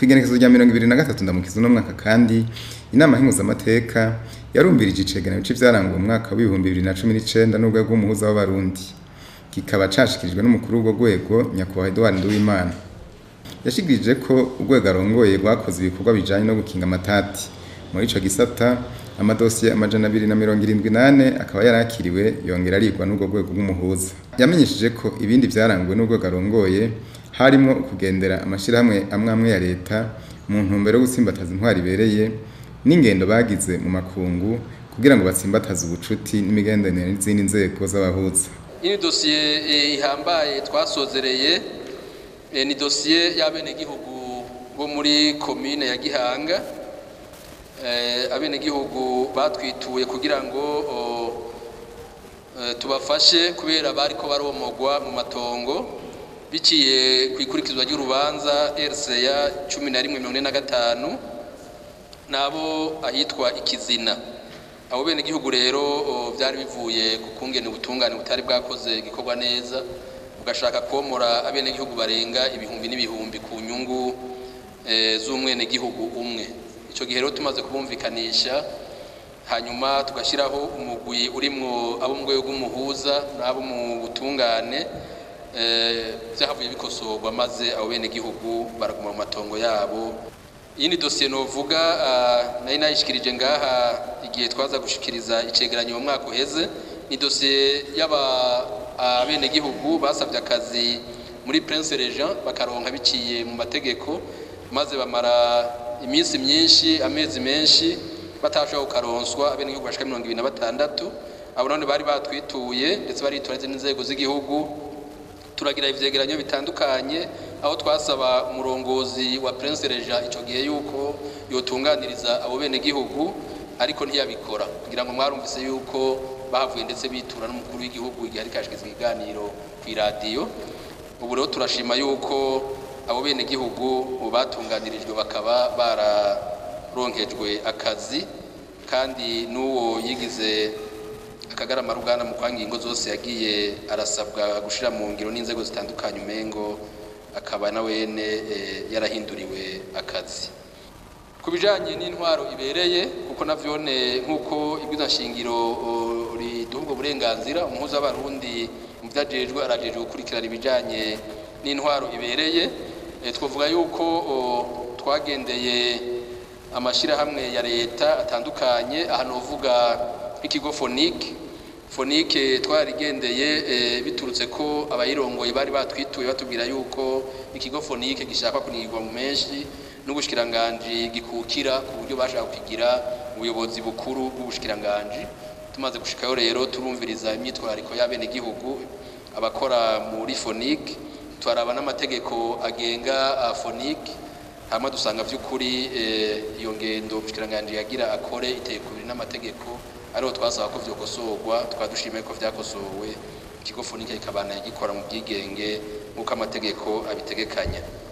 Kwigenekezo rya 2023 ndamukiza no mwaka kandi inama y'impuzamateka yarumvirije icegeranyo c'ivyaranguwe mu mwaka wa 2019 n'urwego rw'umuhuza w'abarundi. Kikaba cashikirijwe n'umukuru w'urwo rwego Nyakubahwa Edouard Nduwimana. Yashikirije ko urwego arongoye rwakoze ibikorwa bijanye no gukinga amatati. Muri ico gisata amadosiye 278 akaba yarakiriwe yongera arigwa n'urwo rwego rw'umuhuza. Yamenyesheje ko ibindi vyaranguwe n'urwego arongoye harimo kugendera amashirahamwe amwe ya leta mu ntumbero yo gutsimbataza intwari ibereye n'ingendo bagize mu makungu kugira ngo batsimbataze ubucuti n'imigenderanire n'izindi nzego z'abahuza. Iyi dosiye ihambaye twasozereye ni dosiye y'abenegihugu bo muri komine ya Gihanga. Abenegihugu batwituye kugira ngo tubafashe kubera bariko baromogwa mu matongo biciye kwikurikizwa ry'urubanza RCA 1145 nabo ahitwa Ikizina. Abo benegihugu rero byari bivuye ku kungene ubutungane butari bwakoze gikorwa neza ugashaka komora abenegihugu barenga ibihumbi n'ibihumbi ku nyungu z'umwene gihugu umwe. Ico gihe rero tumaze kubumvikanisha hanyuma tugashiraho umugwi urimwo abo mu rwego rw'umuhuza n'abo mu butungane vyahavuye bikosorwa maze abo bene gihugu baraguma mu matongo yabo. Iyi ni dosiye novuga nari nayishikirije ngaha igihe twaza gushikiriza icegeranyo mu mwaka uheze. Ni dosiye bene gihugu basavye akazi muri Prince Regent bakaronka biciye mu mategeko maze bamara iminsi myinshi amezi menshi batashobora kukaronswa abene gihugu bashika 26. Abo none bari batwituye ndetse baritoreze n'inzego z'igihugu. Turagira ivyegeranyo bitandukanye aho twasaba umurongozi wa Prince Regent ico gihe yuko yotunganiriza abo bene gihugu ariko ntiyabikora kugira ngo mwarumvise yuko bahavuye ndetse bitura n'umukuru w'igihugu igihe ari kashikiza ikiganiro ku radio. Ubu rero turashima yuko abo bene gihugu batunganirijwe bakaba bararonkejwe akazi kandi n'uwo yigize akagarama rugana mu kwangingo zose yagiye arasabwa gushira mu ngiro n'inzego zitandukanye umengo akaba na wene yarahinduriwe akazi. Kubijanye n'intwaro ibereye kuko navyone nkuko ibwiza nshingiro riduha uburenganzira umuhuza w'abarundi mu vyajejwe arajejwe gukurikirana ibijanye n'intwaro ibereye. Twovuga yuko twagendeye amashirahamwe ya leta atandukanye aha novuga ikigo Fonike twarigendeye biturutse ko abayirongoye bari batwituye batubwira yuko ikigo Fonike gishaka kunigwa mu menshi n'ubushikiranganje gikukira ku buryo bashaka kugira ubuyobozi bukuru bw'ubushikiranganje. Tumaze gushikayo rero turumviriza imyitwarariko y'abene gihugu abakora muri Fonike twaraba n'amategeko agenga Fonike hama dusanga vy'ukuri iyo ngendo ubushikiranganje yagira akore iteye kubiri n'amategeko ariho twasaba ko vyokosorwa twadushimiye ko vyakosowe ikigo Fonike ikabana gikora mu bwigenge nk'uko amategeko abitegekanya.